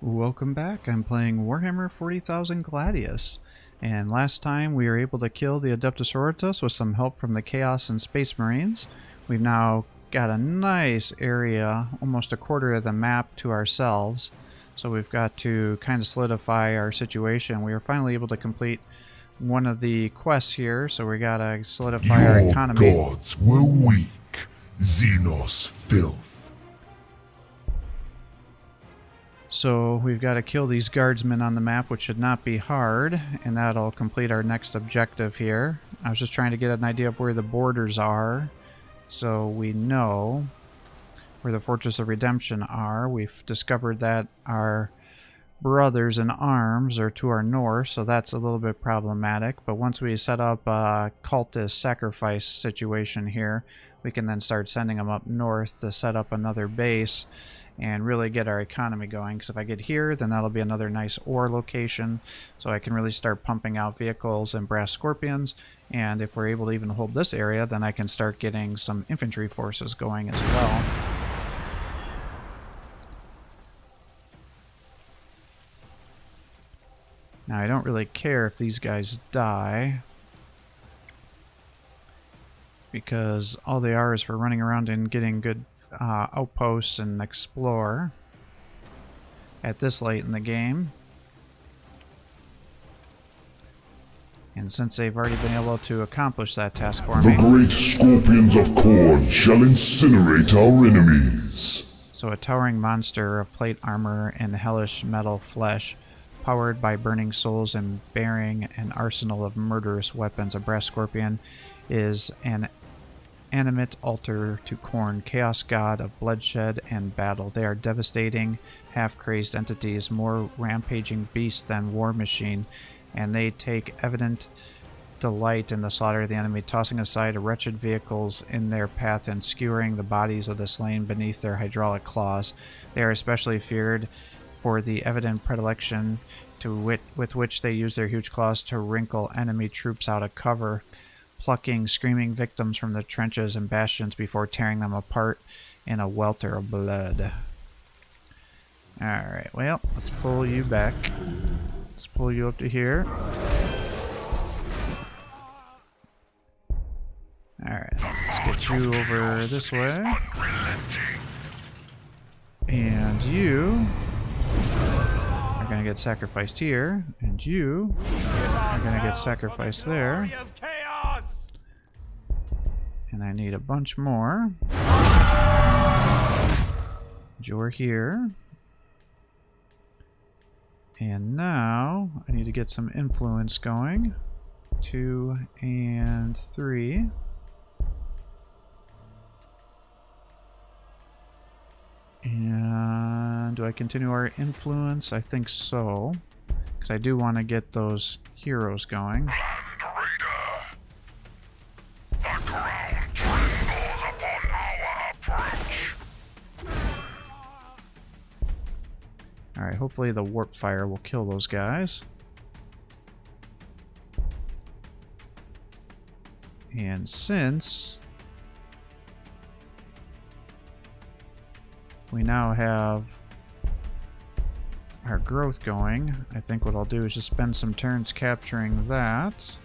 Welcome back. I'm playing Warhammer 40,000 Gladius, and last time we were able to kill the Adeptus Sororitas with some help from the Chaos and Space Marines. We've now got a nice area, almost a quarter of the map to ourselves, so we've got to kind of solidify our situation. We were finally able to complete one of the quests here, so we gotta solidify our economy. Your gods were weak, Xenos filth. So we've got to kill these guardsmen on the map, which should not be hard, and that'll complete our next objective here. I was just trying to get an idea of where the borders are, so we know where the Fortress of Redemption are. We've discovered that our brothers in arms are to our north, so that's a little bit problematic. But once we set up a cultist sacrifice situation here, we can then start sending them up north to set up another base and really get our economy going. Because if I get here, then that'll be another nice ore location, so I can really start pumping out vehicles and brass scorpions. And if we're able to even hold this area, then I can start getting some infantry forces going as well. Now I don't really care if these guys die, because all they are is for running around and getting good outposts and explore at this late in the game. And since they've already been able to accomplish that task for me, The great scorpions of Khorne shall incinerate our enemies. so a towering monster of plate armor and hellish metal flesh, powered by burning souls and bearing an arsenal of murderous weapons, a brass scorpion is an animate altar to Khorne, chaos god of bloodshed and battle. They are devastating, half-crazed entities, more rampaging beasts than War Machine, and they take evident delight in the slaughter of the enemy, tossing aside wretched vehicles in their path and skewering the bodies of the slain beneath their hydraulic claws. They are especially feared for the evident predilection with which they use their huge claws to wrinkle enemy troops out of cover, plucking screaming victims from the trenches and bastions before tearing them apart in a welter of blood. Alright, well, let's pull you back. Let's pull you up to here. Alright, let's get you over this way. And you are going to get sacrificed here. And you are going to get sacrificed there. And I need a bunch more. You're here. And now I need to get some influence going. 2 and 3. And do I continue our influence? I think so. Because I do want to get those heroes going. Alright, hopefully the warp fire will kill those guys. And since we now have our growth going, I think what I'll do is just spend some turns capturing that.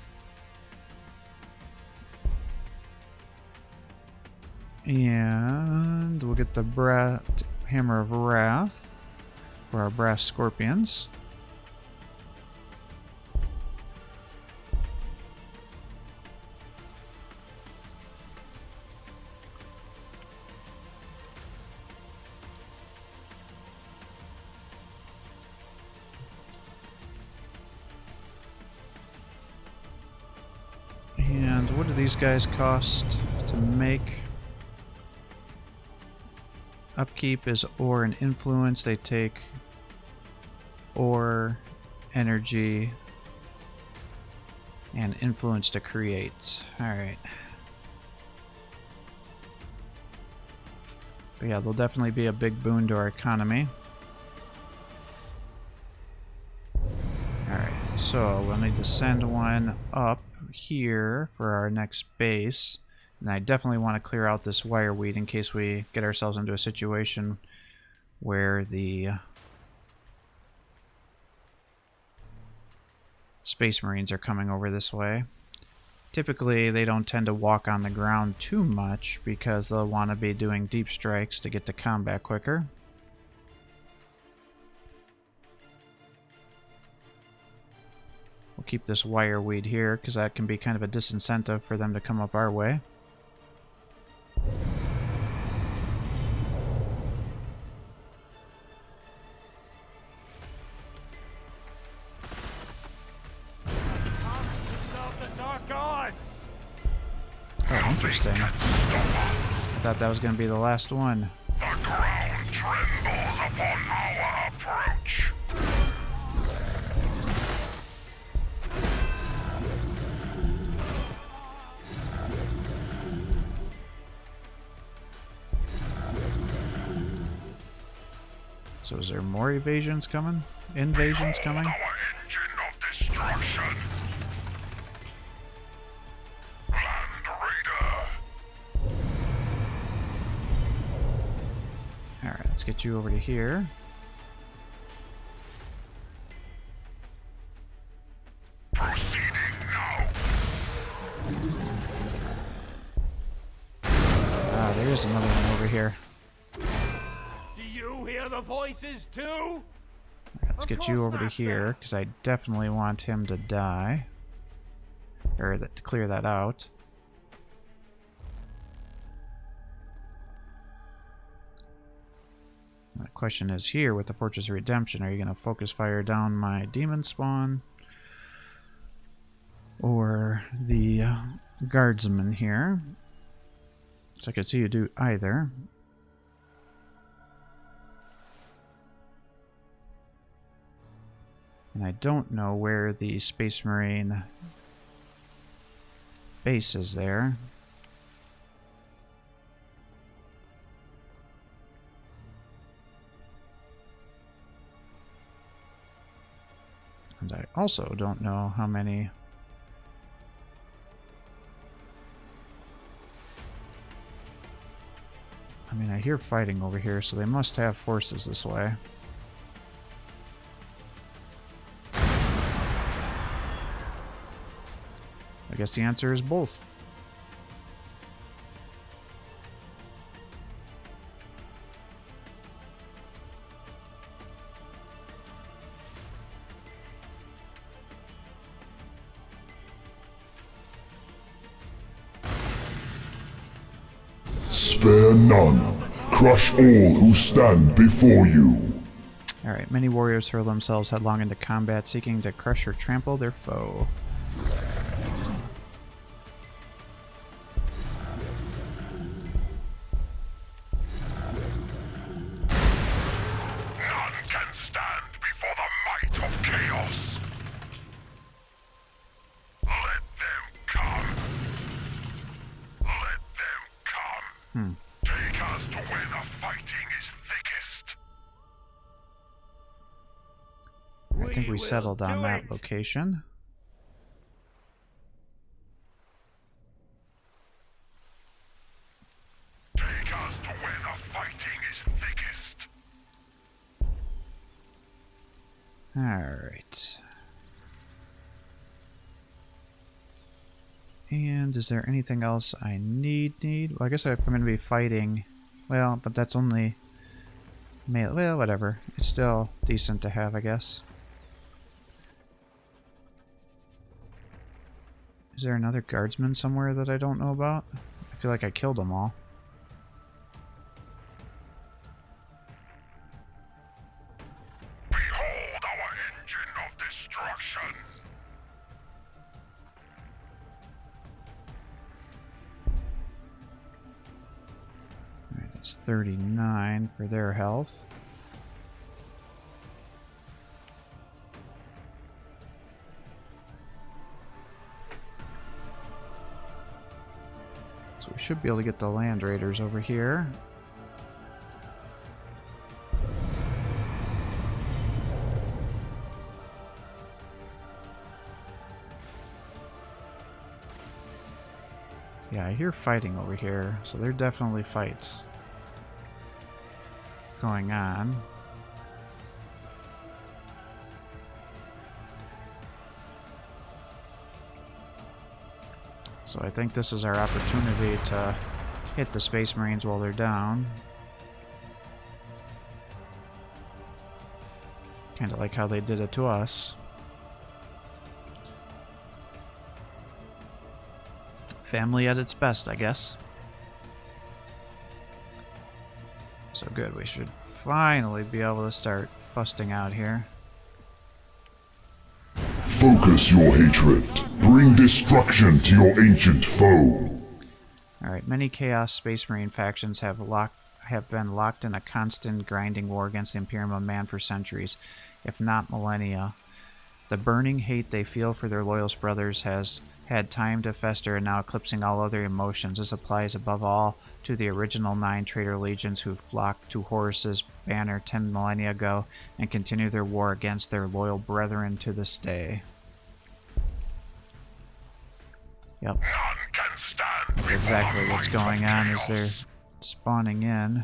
And we'll get the Hammer of Wrath for our brass scorpions. And what do these guys cost to make? Upkeep is ore and influence. They take ore, energy, and influence to create. Alright. But yeah, they'll definitely be a big boon to our economy. Alright, so we'll need to send one up here for our next base. And I definitely want to clear out this wireweed in case we get ourselves into a situation where the Space Marines are coming over this way. Typically, they don't tend to walk on the ground too much because they'll want to be doing deep strikes to get to combat quicker. We'll keep this wire weed here because that can be kind of a disincentive for them to come up our way. Oh, interesting. I thought that was going to be the last one. The ground trembles upon our approach. So is there more evasions coming? Invasions coming? Our engine of destruction. Land Raider. Alright, let's get you over to here. Proceeding now. Ah, there's another one over here. Do you hear the voices too? Let's get you over to here, because I definitely want him to die. Or to clear that out. The question is here with the Fortress of Redemption, are you going to focus fire down my demon spawn? Or the guardsman here? So I could see you do either. And I don't know where the Space Marine base is there. And I also don't know how many... I mean, I hear fighting over here, so they must have forces this way. I guess the answer is both. Spare none. Crush all who stand before you. Alright, many warriors hurl themselves headlong into combat, seeking to crush or trample their foe. None can stand before the might of chaos. Let them come. Let them come. Take us to where the fighting is thickest. I think we will settled on do that it. location. Take us to where the fighting is thickest. Alright. And is there anything else I need? Well, I guess I'm going to be fighting. Well, but that's only melee. Well, whatever. It's still decent to have, I guess. Is there another guardsman somewhere that I don't know about? I feel like I killed them all. Behold our engine of destruction. Alright, that's 39 for their health. So we should be able to get the Land Raiders over here. Yeah, I hear fighting over here, so there are definitely fights going on. So I think this is our opportunity to hit the Space Marines while they're down. Kind of like how they did it to us. Family at its best, I guess. So good, we should finally be able to start busting out here. Focus your hatred. Bring destruction to your ancient foe. Alright, many Chaos Space Marine factions have been locked in a constant grinding war against the Imperium of Man for centuries, if not millennia. The burning hate they feel for their loyalist brothers has had time to fester and now eclipsing all other emotions. This applies above all to the original 9 traitor legions who flocked to Horus's banner 10 millennia ago and continue their war against their loyal brethren to this day. Yep. That's exactly what's going on as they're spawning in.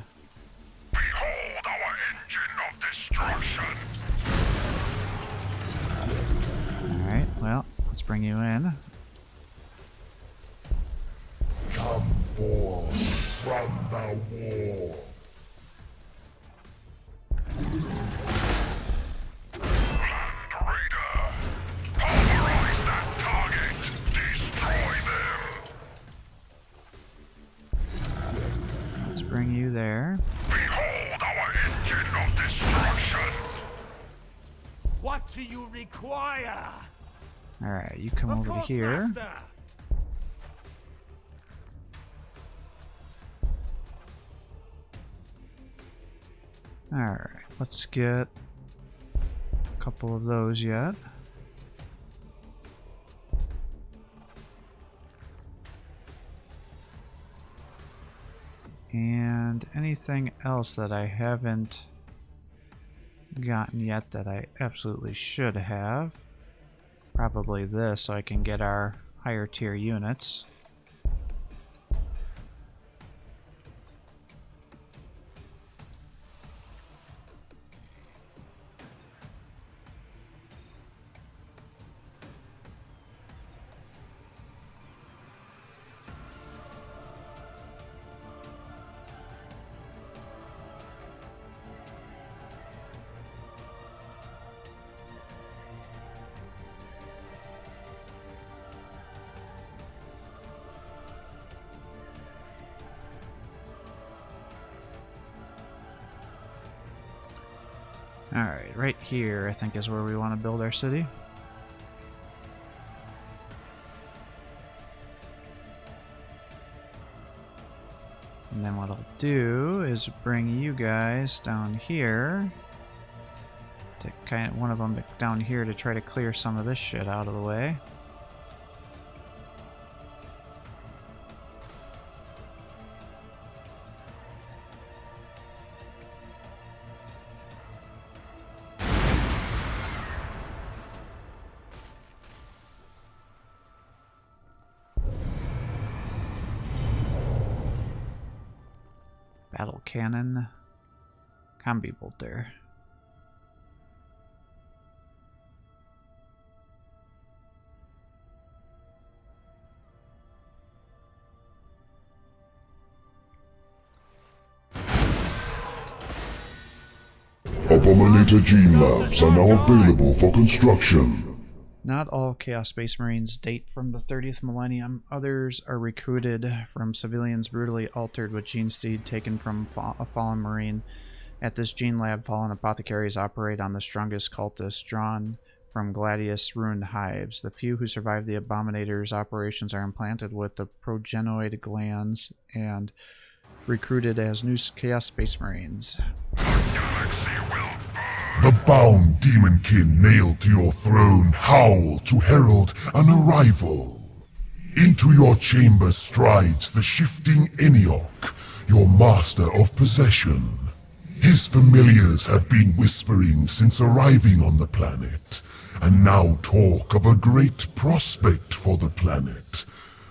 Behold our engine of destruction. Alright, well, let's bring you in. Come forth from the war. Land Raider, pulverize that target. Destroy them. Let's bring you there. Behold our engine of destruction. What do you require? Alright, you come Of over to course, here. Master. Alright, let's get a couple of those yet. And anything else that I haven't gotten yet that I absolutely should have. Probably this, so I can get our higher tier units. Alright, right here I think is where we want to build our city. And then what I'll do is bring you guys down here. To one of them down here to try to clear some of this shit out of the way. Battle cannon, combi bolter. Abominator Gene Labs are now available for construction. Not all Chaos Space Marines date from the 30th millennium. Others are recruited from civilians brutally altered with gene seed taken from a fallen Marine. At this gene lab, fallen apothecaries operate on the strongest cultists drawn from Gladius ruined hives. The few who survive the Abominator's operations are implanted with the progenoid glands and recruited as new Chaos Space Marines. The bound demonkin nailed to your throne howl to herald an arrival. Into your chamber strides the shifting Eniok, your master of possession. His familiars have been whispering since arriving on the planet, and now talk of a great prospect for the planet,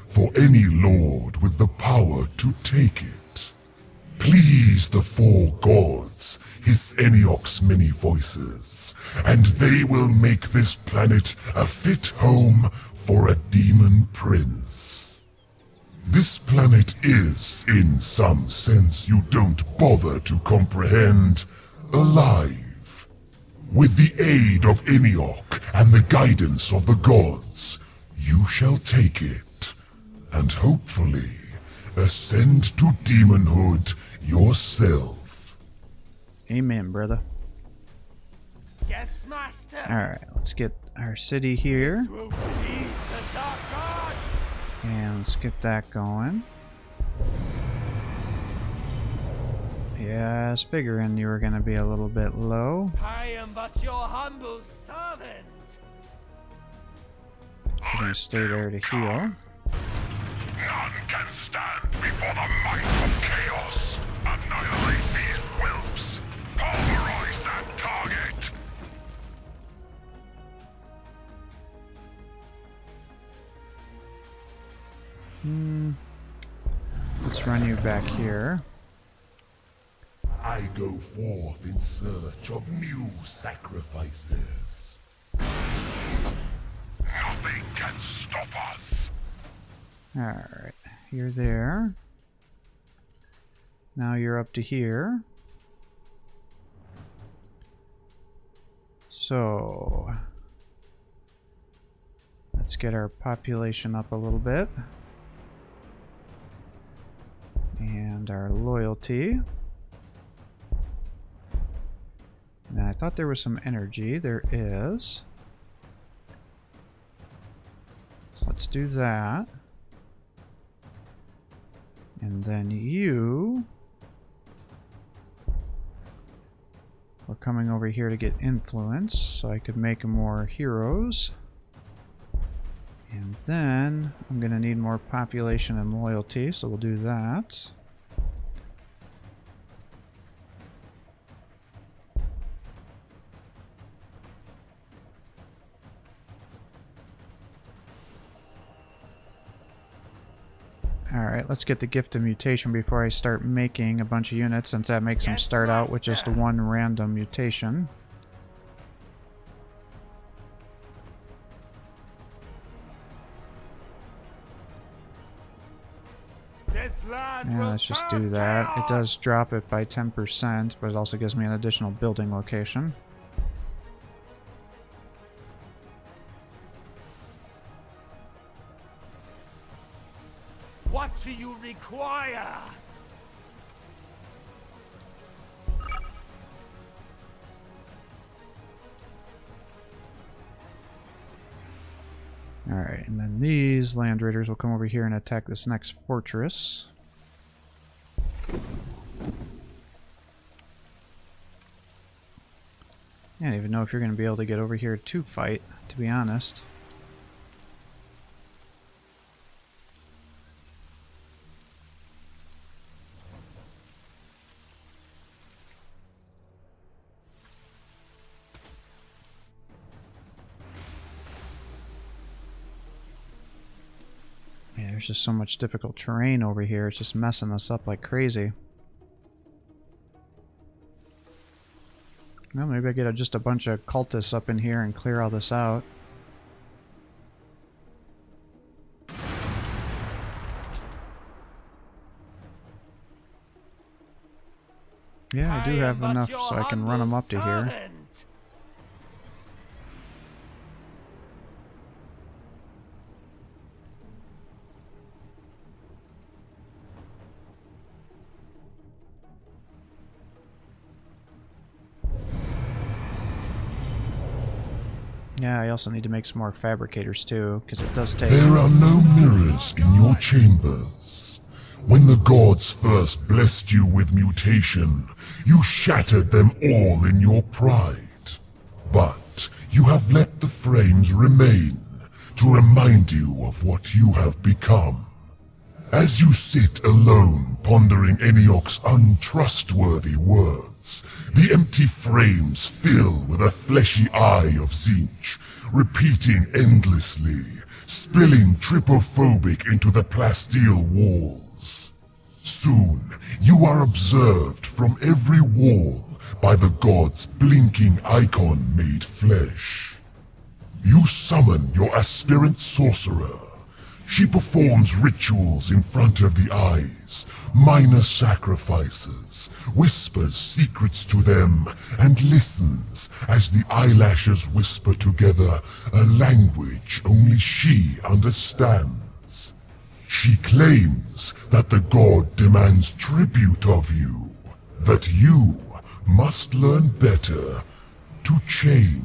for any lord with the power to take it. Please the four gods, his Eniok's many voices, and they will make this planet a fit home for a demon prince. This planet is, in some sense you don't bother to comprehend, alive. With the aid of Eniok and the guidance of the gods, you shall take it, and hopefully ascend to demonhood yourself. Amen, brother. Yes, master. Alright, let's get our city here. This will please the dark gods. And let's get that going. Yeah, I was figuring you were going to be a little bit low. I am but your humble servant. We're going to stay there to heal. None can stand before the might of chaos. Annihilate these whelps. Pulverize that target. Let's run you back here. I go forth in search of new sacrifices. Nothing can stop us. Alright, you're there. Now you're up to here. So, let's get our population up a little bit. And our loyalty. And I thought there was some energy. There is. So let's do that. And then you are coming over here to get influence, so I could make more heroes. And then I'm going to need more population and loyalty, so we'll do that. Alright, let's get the Gift of Mutation before I start making a bunch of units, since that makes them start out with just one random mutation. Yeah, let's just do that. It does drop it by 10%, but it also gives me an additional building location. What do you require? Alright, and then these land raiders will come over here and attack this next fortress. I don't even know if you're going to be able to get over here to fight, to be honest. Yeah, there's just so much difficult terrain over here. It's just messing us up like crazy. Well, maybe I get just a bunch of cultists up in here and clear all this out. Yeah, I do have enough so I can run them up to here. Yeah, I also need to make some more fabricators too, because it does take... There are no mirrors in your chambers. When the gods first blessed you with mutation, you shattered them all in your pride. But you have let the frames remain to remind you of what you have become. As you sit alone pondering Eniok's untrustworthy words, the empty frames fill with a fleshy eye of Tzeentch, repeating endlessly, spilling trypophobic into the plasteel walls. Soon, you are observed from every wall by the god's blinking icon made flesh. You summon your aspirant sorcerer, She performs rituals in front of the eyes, minor sacrifices, whispers secrets to them, and listens as the eyelashes whisper together a language only she understands. She claims that the god demands tribute of you, that you must learn better to change.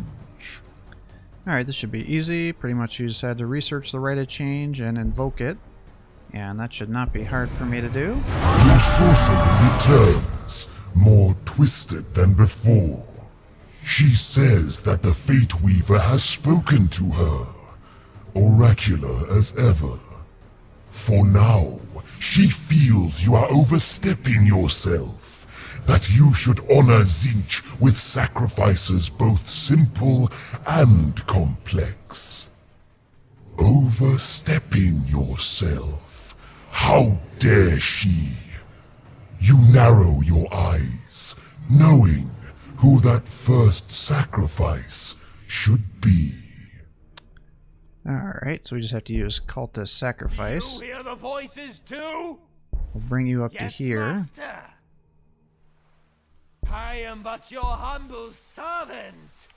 Alright, this should be easy. Pretty much you just had to research the Rite of Change and invoke it. And that should not be hard for me to do. Your sorcery returns, more twisted than before. She says that the Fate Weaver has spoken to her, oracular as ever. For now, she feels you are overstepping yourself, that you should honor Tzeentch with sacrifices both simple and complex. Overstepping yourself. How dare she? You narrow your eyes, knowing who that first sacrifice should be. Alright, so we just have to use Cultist Sacrifice. You hear the voices too? We'll bring you up Yes, to here. Master. I am but your humble servant.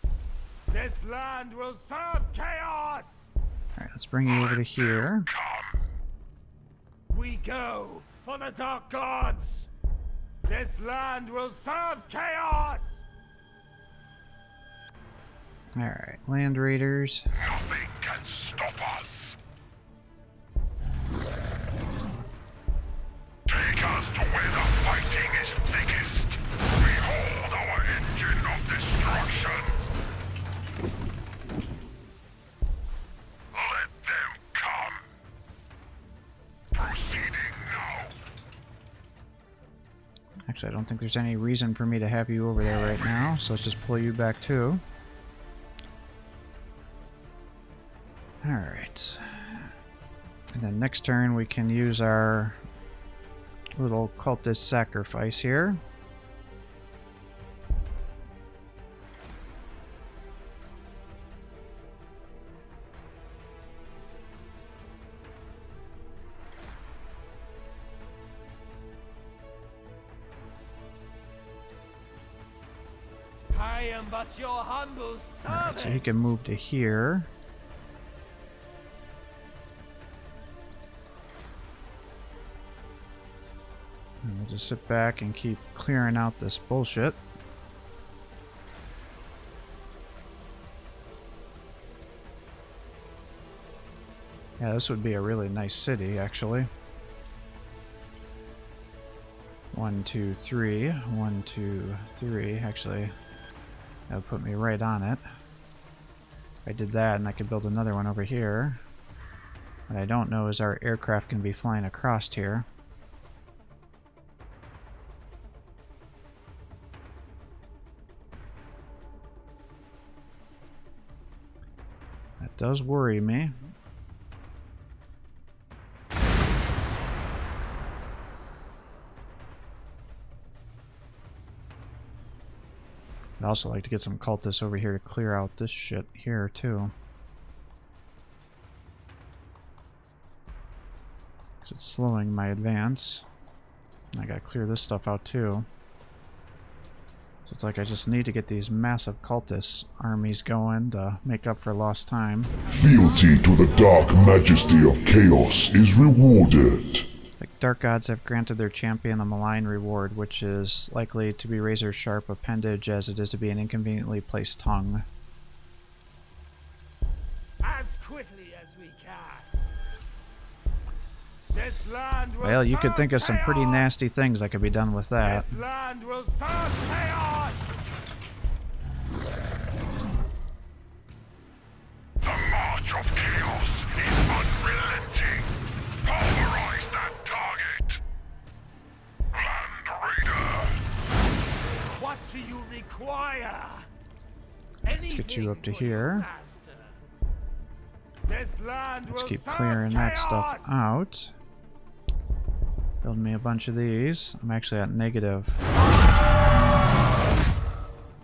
This land will serve chaos. Alright, let's bring you over to here. We go for the dark gods. This land will serve chaos. Alright, Land Raiders. Nothing can stop us. Take us to where the fighting is thickest. Behold our engine of destruction. Let them come. Proceeding now. Actually, I don't think there's any reason for me to have you over there right now, so let's just pull you back too. Alright. And then next turn we can use our little cultist sacrifice here. I am but your humble servant. Alright, so he can move to here. And we'll just sit back and keep clearing out this bullshit. Yeah, this would be a really nice city, actually. 1, 2, 3. 1, 2, 3. Actually, that would put me right on it. If I did that, and I could build another one over here. What I don't know is our aircraft can be flying across here. That does worry me. I'd also like to get some cultists over here to clear out this shit here too. Because it's slowing my advance. I gotta clear this stuff out too. So it's like I just need to get these massive cultist armies going to make up for lost time. Fealty to the dark majesty of chaos is rewarded. The Dark Gods have granted their champion a malign reward, which is likely to be razor-sharp appendage as it is to be an inconveniently placed tongue. As quickly as we can. This land will Well, you could think of some pretty chaos. nasty things that could be done with that. This land will serve chaos. The march of chaos is unrelenting. Pulverize that target. Land Raider. What do you require? Let's get you up to here. This land Let's will keep serve clearing that stuff chaos. out. Build me a bunch of these. I'm actually at negative.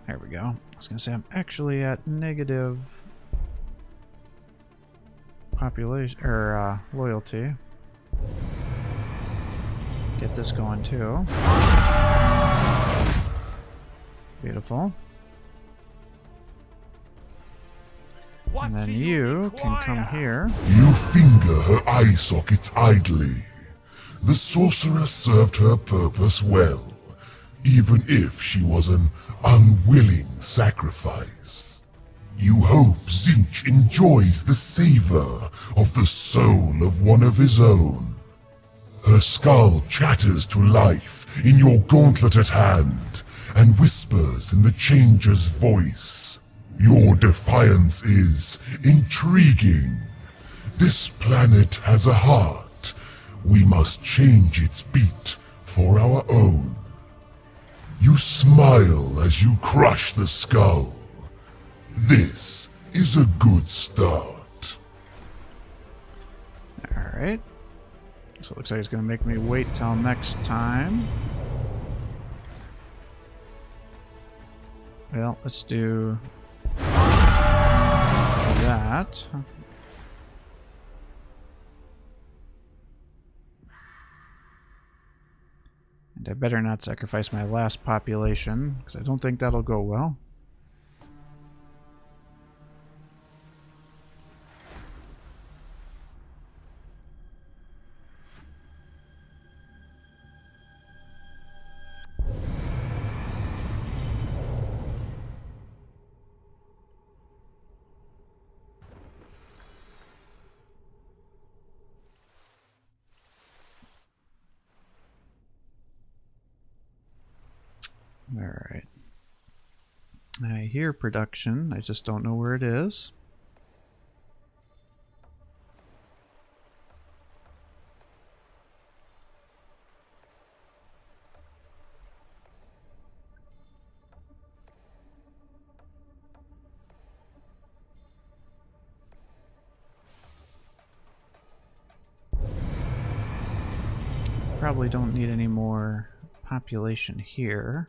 There we go. I was gonna say I'm actually at negative population or loyalty. Get this going too. Beautiful. What And then do you can come require? here. You finger her eye sockets idly. The sorceress served her purpose well, even if she was an unwilling sacrifice. You hope Tzeentch enjoys the savor of the soul of one of his own. Her skull chatters to life in your gauntleted hand and whispers in the changer's voice. Your defiance is intriguing. This planet has a heart. We must change its beat for our own. You smile as you crush the skull. This is a good start. Alright. So it looks like it's going to make me wait till next time. Well, let's do that. And I better not sacrifice my last population, because I don't think that'll go well. Alright. I hear production, I just don't know where it is. Probably don't need any more population here.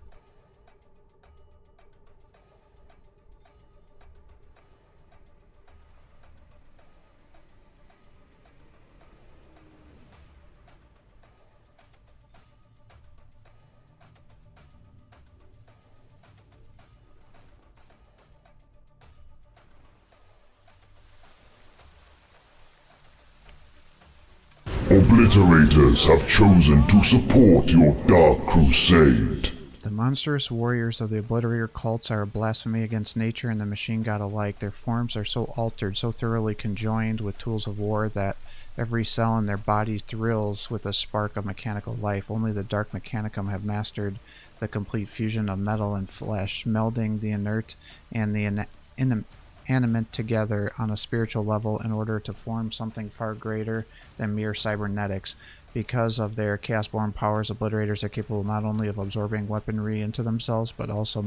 Obliterators have chosen to support your dark crusade. The monstrous warriors of the Obliterator cults are a blasphemy against nature and the machine god alike. Their forms are so altered, so thoroughly conjoined with tools of war that every cell in their body thrills with a spark of mechanical life. Only the Dark Mechanicum have mastered the complete fusion of metal and flesh, melding the inert and the animate together on a spiritual level in order to form something far greater than mere cybernetics. Because of their chaos-born powers, Obliterators are capable not only of absorbing weaponry into themselves, but also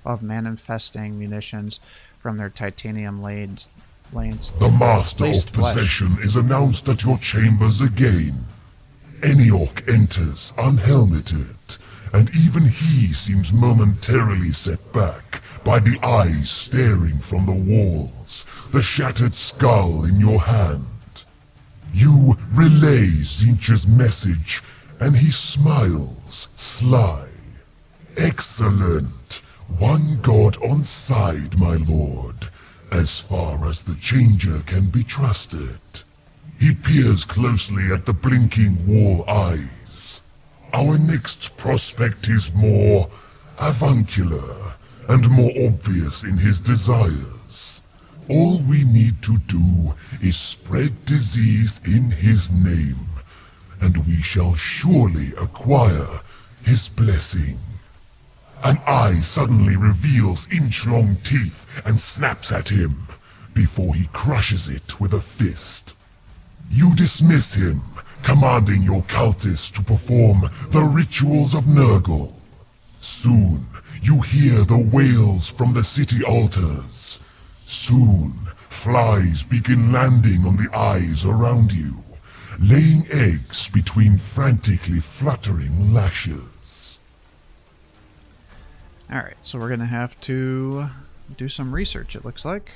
of manifesting munitions from their titanium lanes. The Master of Laced flesh. Possession is announced at your chambers again. Eniok enters unhelmeted, and even he seems momentarily set back by the eyes staring from the walls, the shattered skull in your hand. You relay Tzeentch's message, and he smiles, sly. Excellent. One god on side, my lord, as far as the Changer can be trusted. He peers closely at the blinking wall eyes. Our next prospect is more avuncular and more obvious in his desires. All we need to do is spread disease in his name, and we shall surely acquire his blessing. An eye suddenly reveals inch-long teeth and snaps at him, before he crushes it with a fist. You dismiss him, commanding your cultists to perform the rituals of Nurgle. Soon, you hear the wails from the city altars. Soon, flies begin landing on the eyes around you, laying eggs between frantically fluttering lashes. Alright, so we're going to have to do some research, it looks like.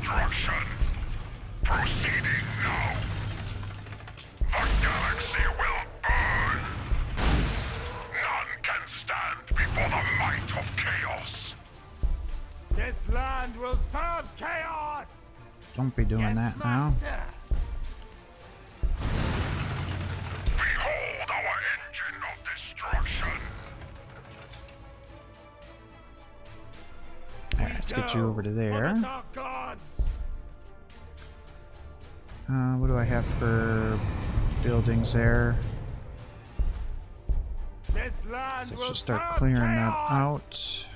destruction. Proceeding now. The galaxy will burn. None can stand before the might of chaos. This land will serve chaos! Don't be doing Yes, that master. now. Behold our engine of destruction. Alright, let's get you over to there. For the dark gods. What do I have for buildings there? This land Let's will just start serve clearing chaos. that out.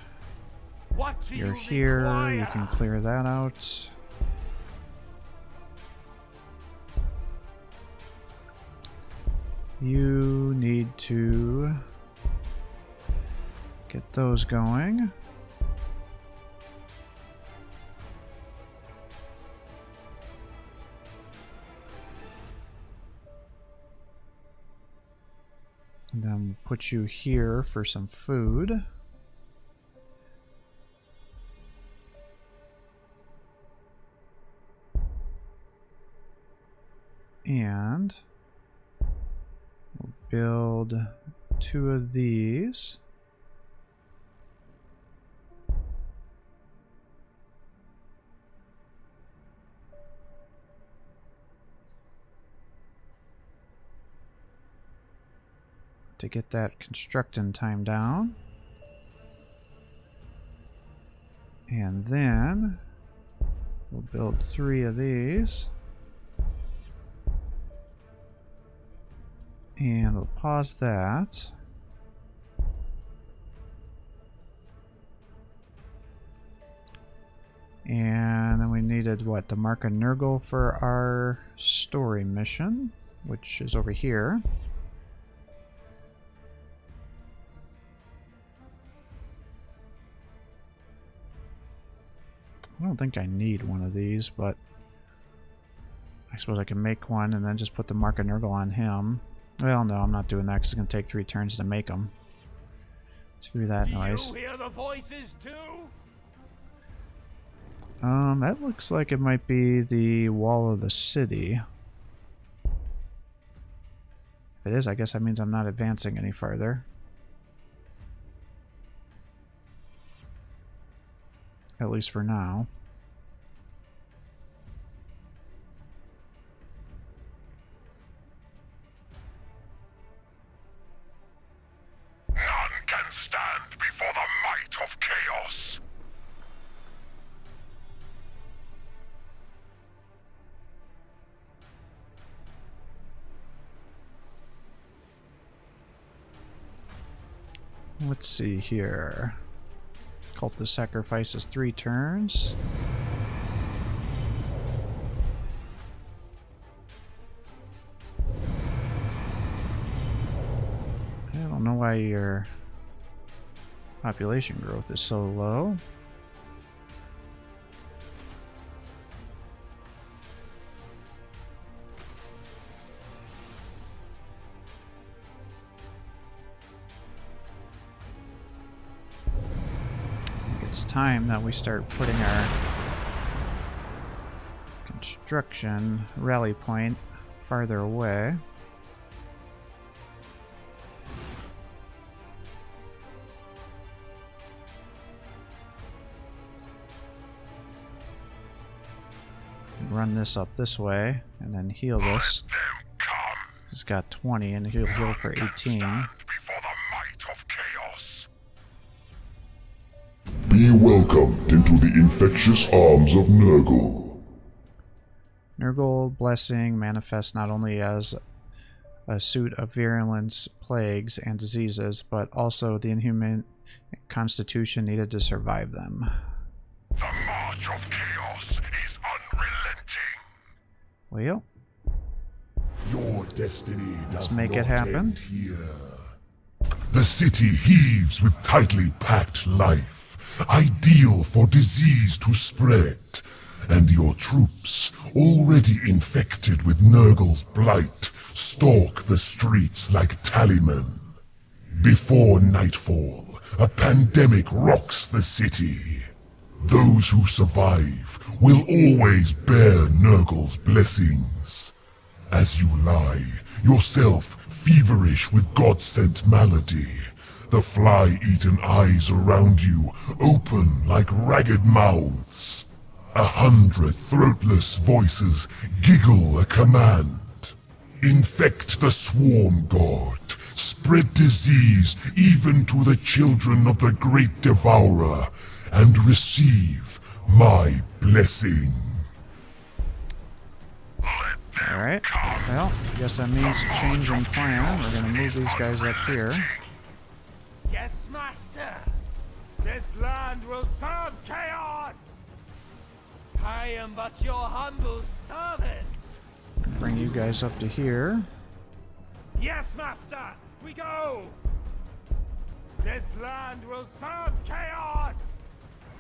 What do You're you here, require? you can clear that out. You need to get those going. And then we'll put you here for some food. And we'll build 2 of these. To get that constructing time down. And then we'll build 3 of these. And we'll pause that. And then we needed what? The Mark of Nurgle for our story mission, which is over here. I don't think I need one of these, but I suppose I can make one and then just put the Mark of Nurgle on him. Well, no, I'm not doing that because it's going to take 3 turns to make them. Screw that noise. Do you hear the voices too? That looks like it might be the wall of the city. If it is, I guess that means I'm not advancing any farther. At least for now. None can stand before the might of chaos. Let's see here. Cultist sacrifices 3 turns. I don't know why your population growth is so low. It's time that we start putting our construction rally point farther away. Run this up this way and then heal this. It's got 20 and he'll heal for 18. Be welcomed into the infectious arms of Nurgle. Nurgle Blessing manifests not only as a suit of virulence, plagues, and diseases, but also the inhuman constitution needed to survive them. The march of chaos is unrelenting. Well, Your destiny does let's make not it happen. end here. The city heaves with tightly packed life, ideal for disease to spread, and your troops, already infected with Nurgle's blight, stalk the streets like tallymen. Before nightfall, a pandemic rocks the city. Those who survive will always bear Nurgle's blessings. As you lie, yourself feverish with God-sent malady, the fly-eaten eyes around you open like ragged mouths. 100 throatless voices giggle a command. Infect the swarm god. Spread disease even to the children of the great devourer, and receive my blessing. Alright, well, I guess that means change in plan. We're gonna move these guys up here. Yes, master. This land will serve chaos. I am but your humble servant. Bring you guys up to here. Yes, master. We go. This land will serve chaos.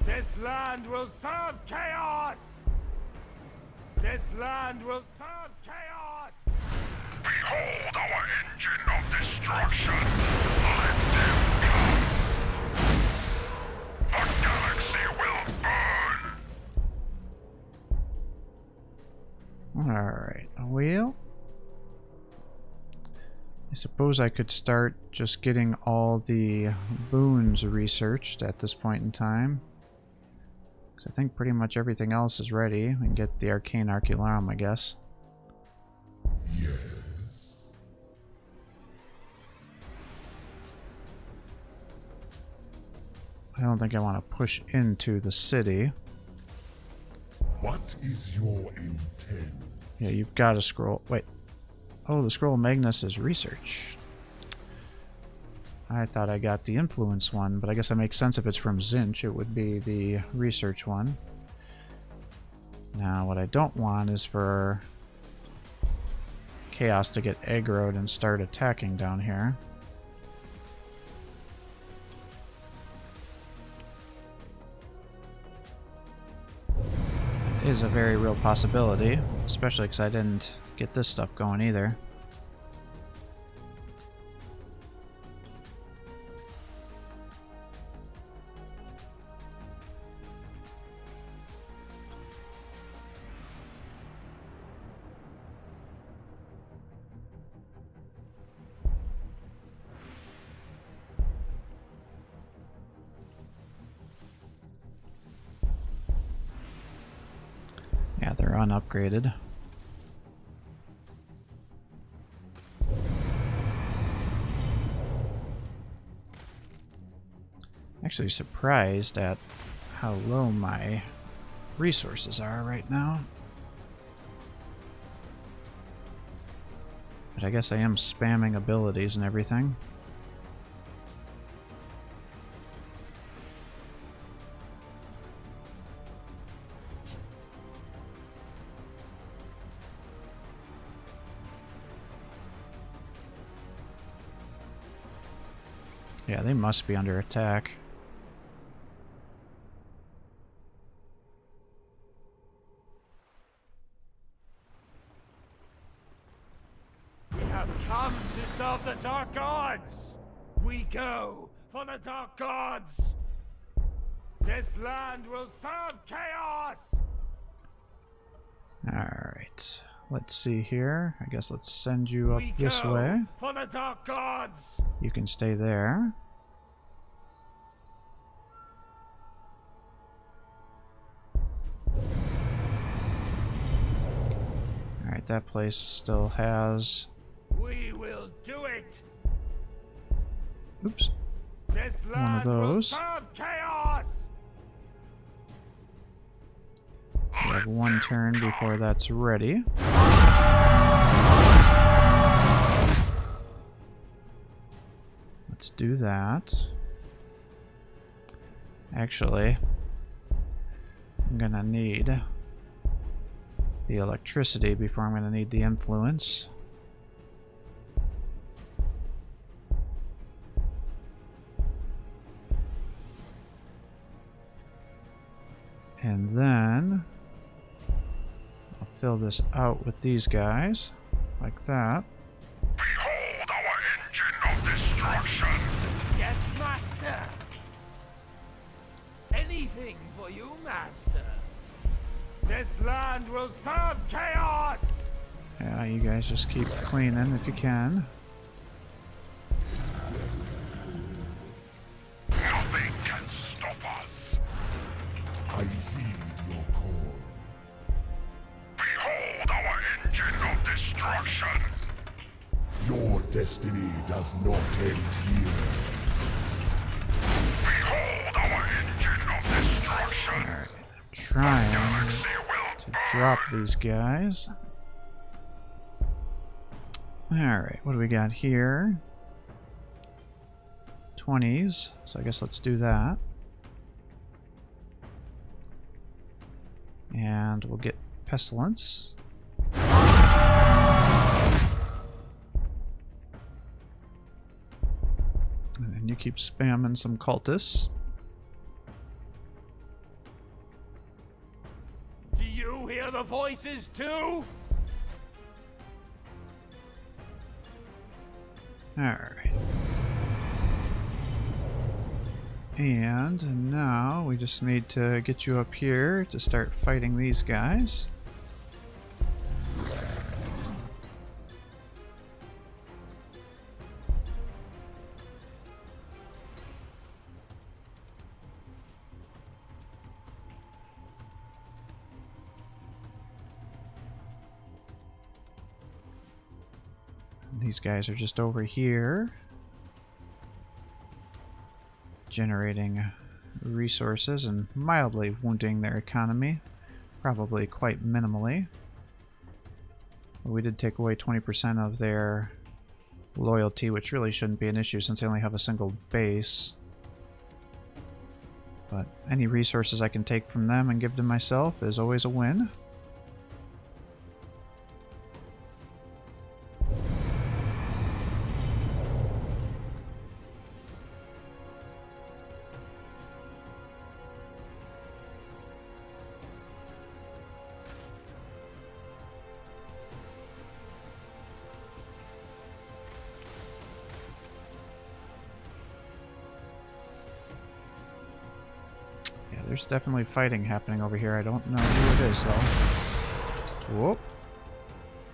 This land will serve chaos. This land will serve chaos. Behold our engine of destruction. Let them come. The galaxy will burn. Alright, well, I suppose I could start just getting all the boons researched at this point in time. Because I think pretty much everything else is ready. We can get the Arcane Arcularum, I guess. Yes. I don't think I want to push into the city. What is your intent? Yeah, you've got a scroll. Wait. Oh, the Scroll of Magnus is research. I thought I got the influence one, but I guess that makes sense if it's from Tzeentch. It would be the research one. Now, what I don't want is for Chaos to get aggroed and start attacking down here. It is a very real possibility, especially because I didn't get this stuff going either. Yeah, they're unupgraded. Actually surprised at how low my resources are right now. But I guess I am spamming abilities and everything. Yeah, they must be under attack. We have come to serve the Dark Gods. We go for the Dark Gods. This land will serve chaos. Alright, let's see here. I guess let's send you up We this go way. for the Dark Gods. You can stay there. Alright, that place still has... We will do it. Oops. This One of land will those. serve chaos. We have one turn before that's ready. Let's do that. Actually, I'm gonna need the electricity before I'm gonna need the influence. And then I'll fill this out with these guys, like that. Behold our engine of destruction. Yes, master. Any anything for you, master. This land will serve chaos! Yeah, you guys just keep cleaning if you can. Nothing can stop us. I heed your call. Behold our engine of destruction. Your destiny does not end here. Behold our engine of destruction. Alright, trying to drop these guys. Alright, what do we got here? 20s, so I guess let's do that. And we'll get Pestilence. And then you keep spamming some cultists. Do you hear the voices too? Alright. And now we just need to get you up here to start fighting these guys. These guys are just over here, generating resources and mildly wounding their economy, probably quite minimally. We did take away 20% of their loyalty, which really shouldn't be an issue since they only have a single base. But any resources I can take from them and give to myself is always a win. There's definitely fighting happening over here. I don't know who it is, though. Whoop.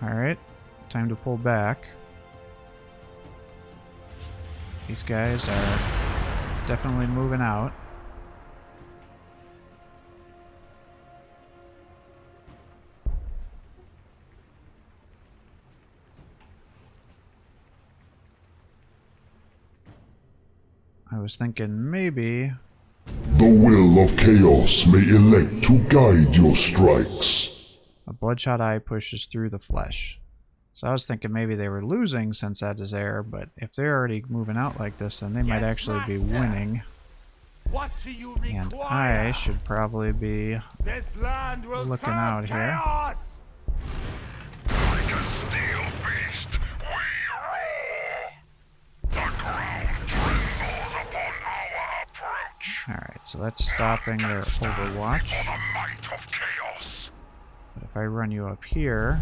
Alright. Time to pull back. These guys are definitely moving out. I was thinking maybe... The will of chaos may elect to guide your strikes. A bloodshot eye pushes through the flesh. So I was thinking maybe they were losing since that is there, but if they're already moving out like this, then they might actually be winning. What do you require? And I should probably be this land will looking out chaos. here. Like a steel beast, we roar. The ground trembles upon our approach. Alright, so that's stopping their overwatch. For the might of chaos. But if I run you up here,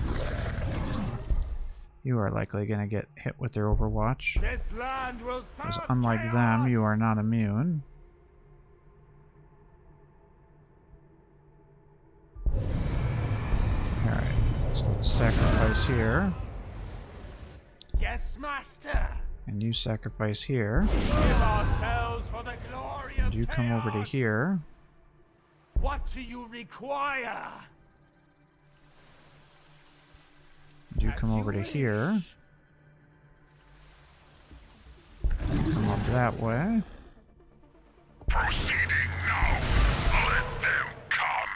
you are likely going to get hit with their overwatch. This land will Because unlike them, you are not immune. Alright, so let's sacrifice here. Yes, master. And you sacrifice here. Give ourselves for the glory of And you come over to chaos. here. What do you require? And you As come you over to wish. here. Come up that way. Proceeding now. Let them come.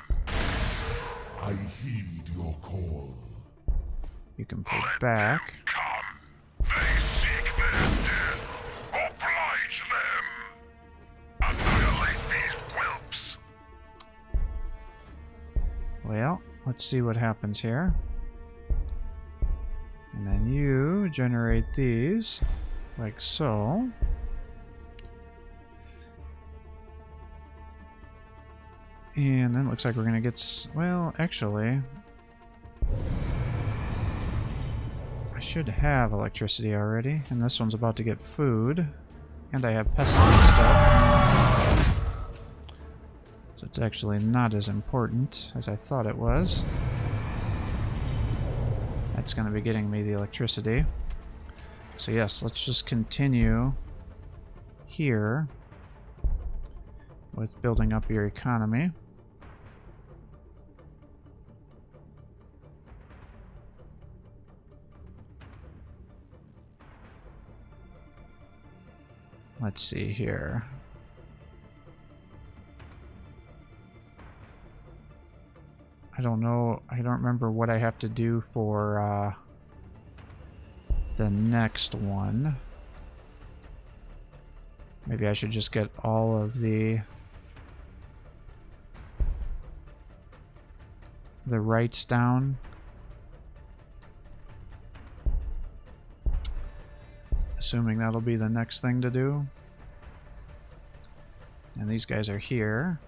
I heed your call. You can pull back. Come. They seek their death. Oblige them. Annihilate these whelps. Well, let's see what happens here. And then you generate these, like so. And then it looks like we're going to get... well, actually... I should have electricity already. And this one's about to get food. And I have pestilence stuff. So it's actually not as important as I thought it was. That's going to be getting me the electricity. So yes, let's just continue here with building up your economy. Let's see here. I don't know. I don't remember what I have to do for the next one. Maybe I should just get all of the rights down. Assuming that'll be the next thing to do. And these guys are here.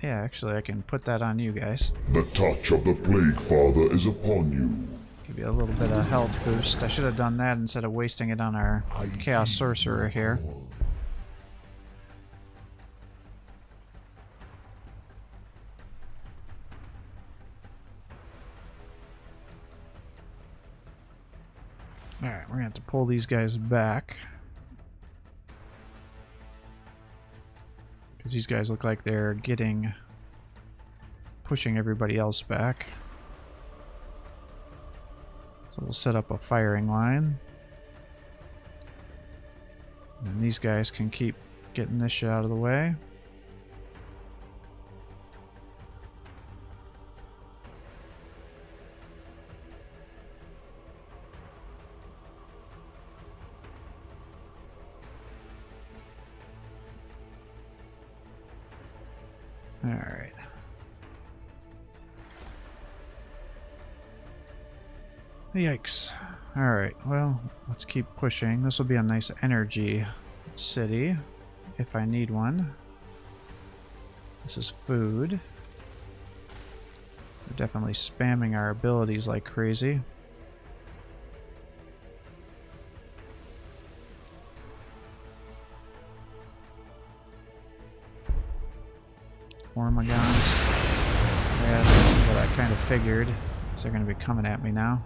Yeah, actually I can put that on you guys. The touch of the Plague Father is upon you. Give you a little bit of health boost. I should have done that instead of wasting it on our Chaos Sorcerer here. Alright, we're going to have to pull these guys back. Because these guys look like they're pushing everybody else back. So we'll set up a firing line. And these guys can keep getting this shit out of the way. Alright. Yikes. Alright, well, let's keep pushing. This will be a nice energy city, if I need one. This is food. We're definitely spamming our abilities like crazy. Ormagons. Yes, that's what I kind of figured. So they're going to be coming at me now.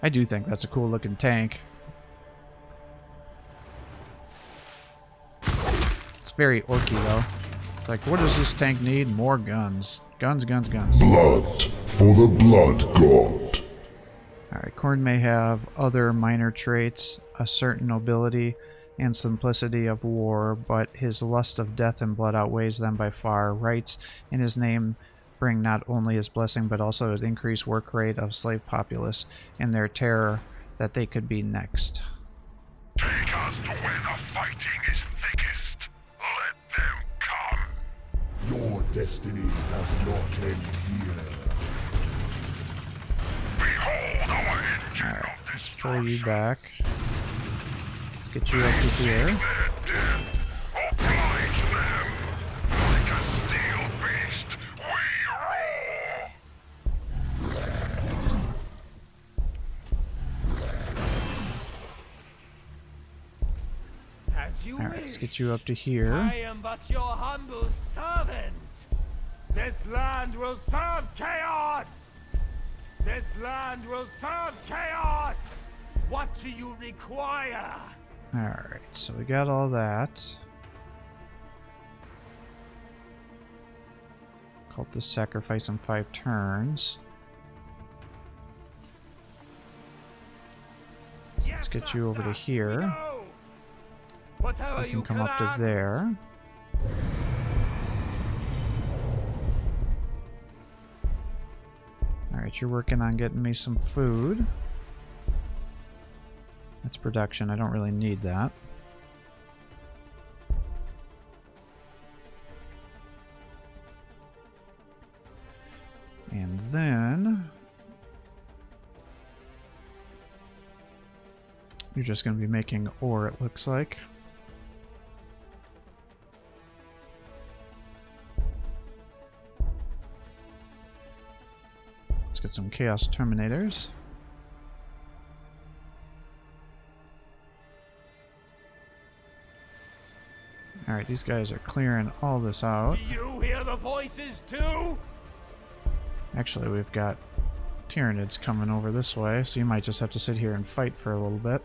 I do think that's a cool looking tank. It's very orky though. It's like, what does this tank need? More guns. Guns, guns, guns. Blood for the Blood God. Alright, Khorne may have other minor traits, a certain nobility and simplicity of war, but his lust of death and blood outweighs them by far. Rites in his name bring not only his blessing, but also the increased work rate of slave populace and their terror that they could be next. Take us to where the fighting is thickest. Let them come. Your destiny does not end here. Behold our engine. Alright, let's pull you back. Let's get you up to here. Alright, let's get you up to here. I am but your humble servant. This land will serve chaos. This land will serve chaos. What do you require? Alright, so we got all that. Called the sacrifice in 5 turns. So let's get you over to here. Whatever You can come up to there. Alright, you're working on getting me some food. That's production, I don't really need that. And then you're just going to be making ore, it looks like. get some Chaos Terminators. Alright, these guys are clearing all this out. Do you hear the voices too? Actually, we've got Tyranids coming over this way, so you might just have to sit here and fight for a little bit.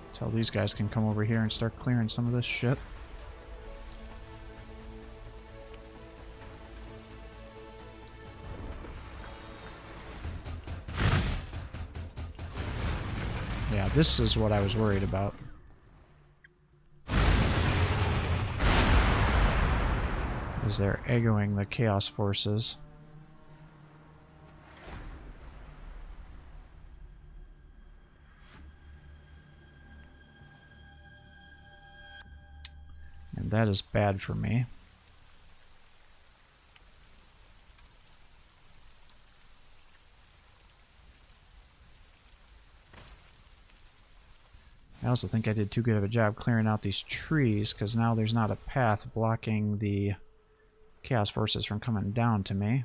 Until these guys can come over here and start clearing some of this shit. Yeah, this is what I was worried about. Is they're echoing the Chaos Forces. And that is bad for me. I also think I did too good of a job clearing out these trees, because now there's not a path blocking the Chaos Forces from coming down to me.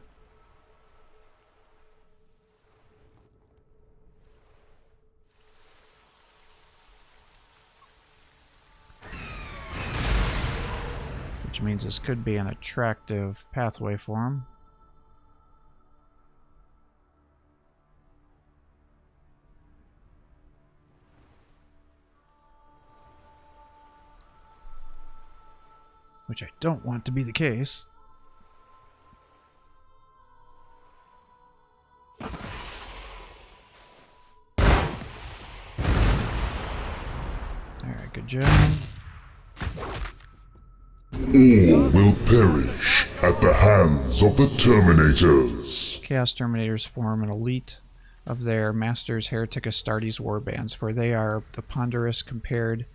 Which means this could be an attractive pathway for them. Which I don't want to be the case. Alright, good job. All will perish at the hands of the Terminators. Chaos Terminators form an elite of their masters' Heretic Astartes warbands, for they are the ponderous compared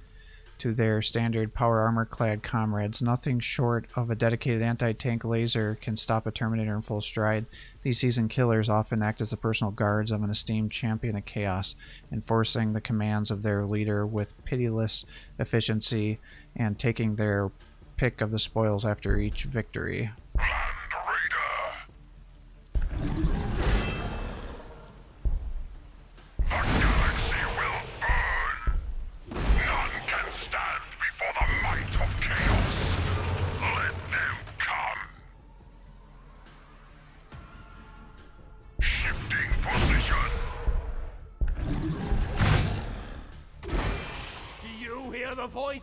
to their standard power armor-clad comrades. Nothing short of a dedicated anti-tank laser can stop a Terminator in full stride. These seasoned killers often act as the personal guards of an esteemed champion of chaos, enforcing the commands of their leader with pitiless efficiency and taking their pick of the spoils after each victory.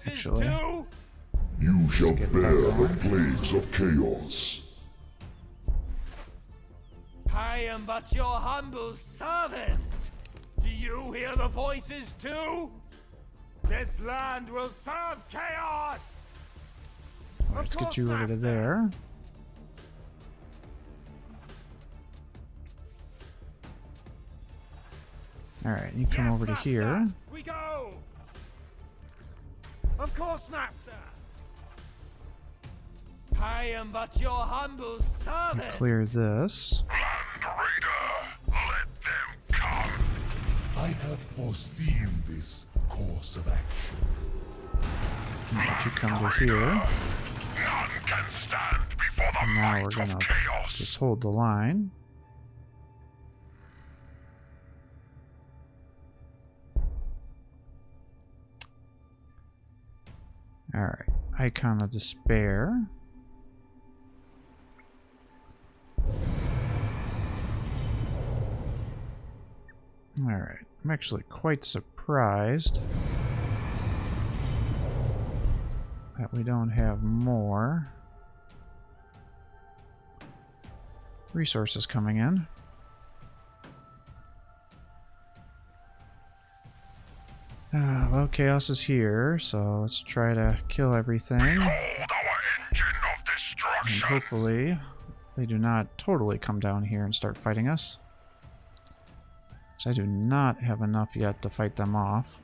Actually, too? You shall bear the plagues of chaos. I am but your humble servant. Do you hear the voices too? This land will serve chaos. Let's get you over to there. Alright, you come over to here. We go. Of course, Master. I am but your humble servant. Clear this. Land Raider, let them come. I have foreseen this course of action. Let you come to here. None can stand before the And now might we're gonna of chaos. just hold the line. Alright, Icon of Despair. Alright, I'm actually quite surprised that we don't have more resources coming in. Well, Chaos is here, so let's try to kill everything. Behold our engine of destruction. And hopefully they do not totally come down here and start fighting us. Because I do not have enough yet to fight them off.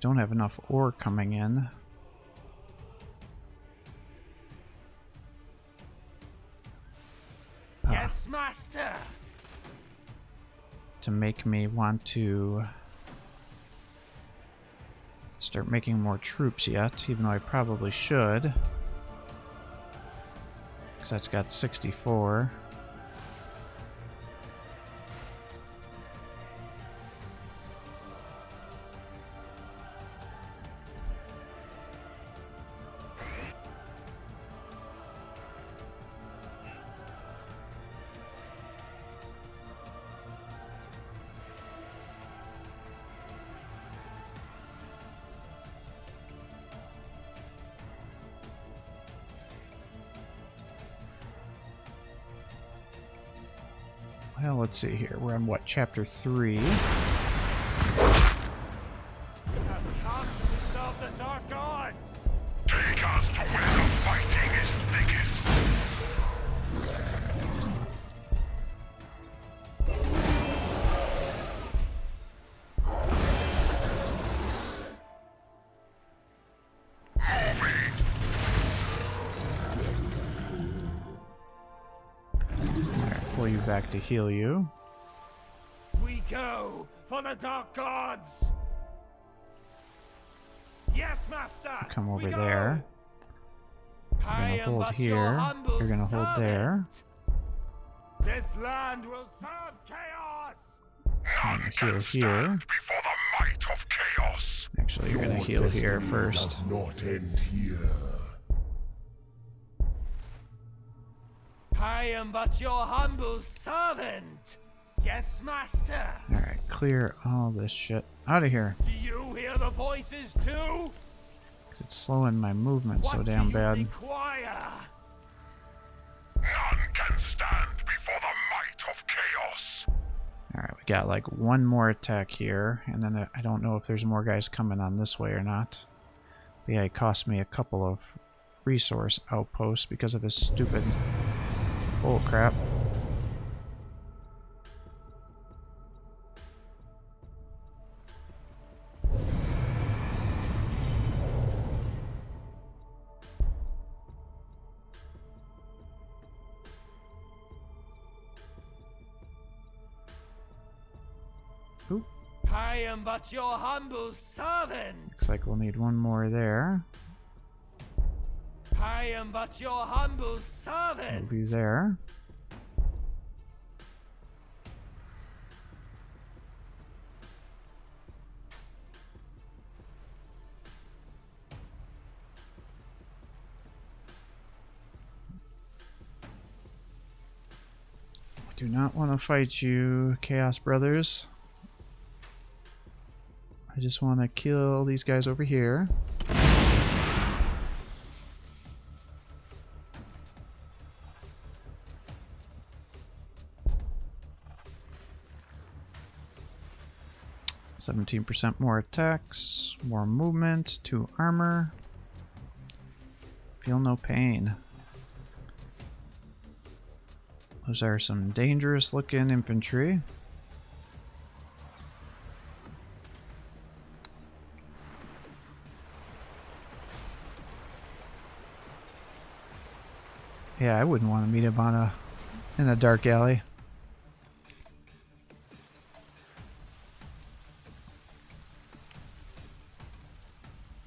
don't have enough ore coming in. Yes, master. To make me want to start making more troops yet, even though I probably should. Because that's got 64. Well, let's see here. We're on what, chapter 3? Have come to serve the dark gods. Take us to where the fighting is thickest. Pull you back to heal you. We go for the dark gods. Yes, master. Come over We go. there. I You're am gonna hold but your here. humble You're gonna hold there. servant. This land will serve chaos. I'm gonna heal here. Before the might of chaos. Actually, you're gonna heal here first. Does not end here. I am but your humble servant. Yes, master. Alright, clear all this shit out of here. Do you hear the voices too? Because it's slowing my movement so What damn do you bad. require? None can stand before the might of chaos. Alright, we got like one more attack here, and then I don't know if there's more guys coming on this way or not. But yeah, it cost me a couple of resource outposts because of his stupid bull crap. Oop. I am but your humble servant. Looks like we'll need one more there. I am but your humble servant. Move you there. I do not want to fight you, Chaos Brothers. I just want to kill these guys over here. %17% more attacks, more movement, 2 armor. Feel no pain. Those are some dangerous looking infantry. Yeah, I wouldn't want to meet him on in a dark alley.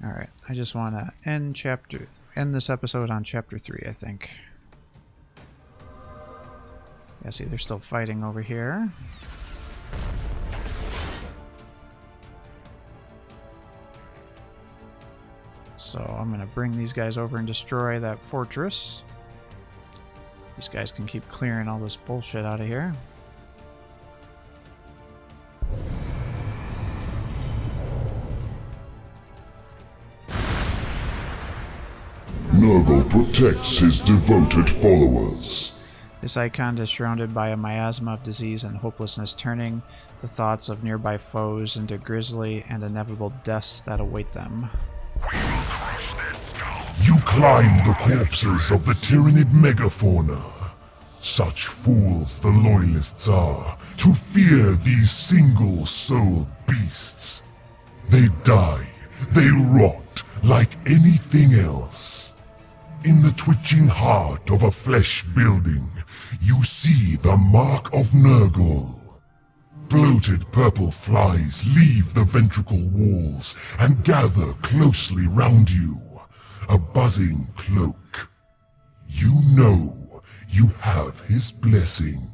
Alright, I just want to end this episode on chapter 3, I think. Yeah, see, they're still fighting over here. So I'm going to bring these guys over and destroy that fortress. These guys can keep clearing all this bullshit out of here. Nurgle protects his devoted followers. This icon is surrounded by a miasma of disease and hopelessness, turning the thoughts of nearby foes into grisly and inevitable deaths that await them. You climb the corpses of the tyrannid megafauna. Such fools the loyalists are, to fear these single-souled beasts. They die They rot like anything else. In the twitching heart of a flesh building, you see the mark of Nurgle. Bloated purple flies leave the ventricle walls and gather closely round you. A buzzing cloak. You know you have his blessing.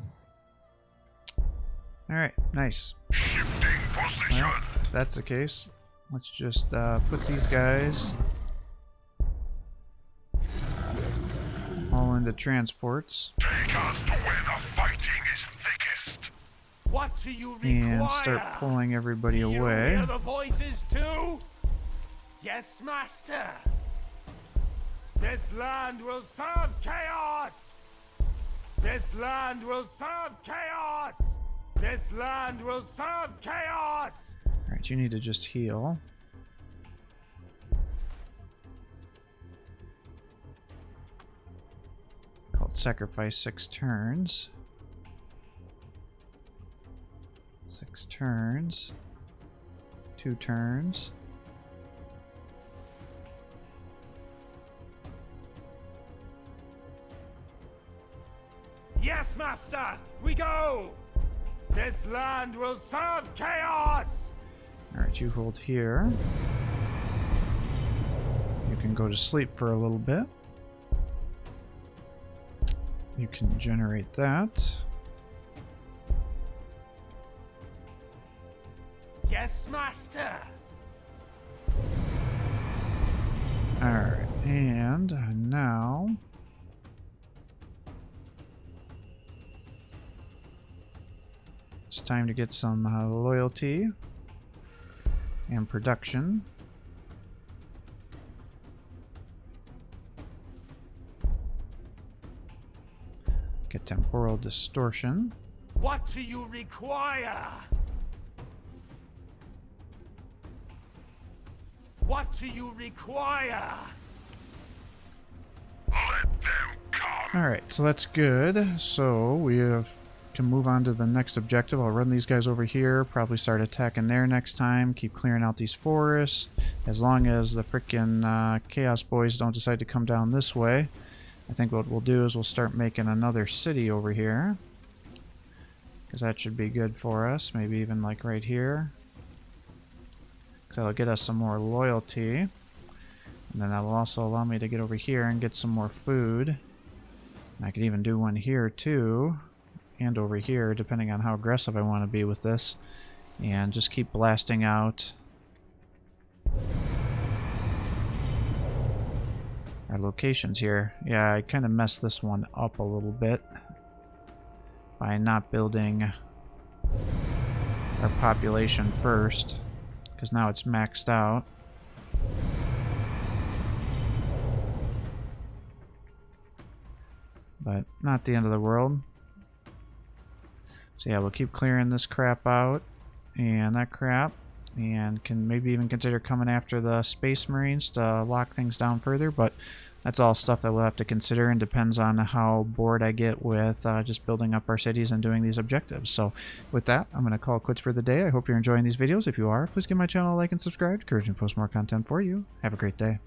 Alright, nice. Shifting position. Well, if that's the case, let's just put these guys all into transports. Take us to where the fighting is thickest. What do you require? And start pulling everybody Do you away. hear the voices too? Yes, master. This land will serve chaos. This land will serve chaos. This land will serve chaos. Alright, you need to just heal. Called sacrifice 6 turns. 6 turns. 2 turns. Yes, master. We go. This land will serve chaos. Alright, you hold here. You can go to sleep for a little bit. You can generate that. Yes, master. Alright, and now it's time to get some loyalty and production. Get temporal distortion. What do you require? What do you require? Let them come. Alright, so that's good. So we can move on to the next objective. I'll run these guys over here, probably start attacking there next time, keep clearing out these forests, as long as the frickin' Chaos Boys don't decide to come down this way. I think what we'll do is we'll start making another city over here, because that should be good for us, maybe even like right here. So that'll get us some more loyalty, and then that will also allow me to get over here and get some more food. And I could even do one here too, and over here, depending on how aggressive I want to be with this, and just keep blasting out our locations here. Yeah, I kind of messed this one up a little bit by not building our population first, because now it's maxed out. But not the end of the world. So yeah, we'll keep clearing this crap out and that crap, and can maybe even consider coming after the Space Marines to lock things down further, but that's all stuff that we'll have to consider, and depends on how bored I get with just building up our cities and doing these objectives. So with that, I'm going to call it quits for the day. I hope you're enjoying these videos. If you are, please give my channel a like and subscribe to encourage me to post more content for you. Have a great day.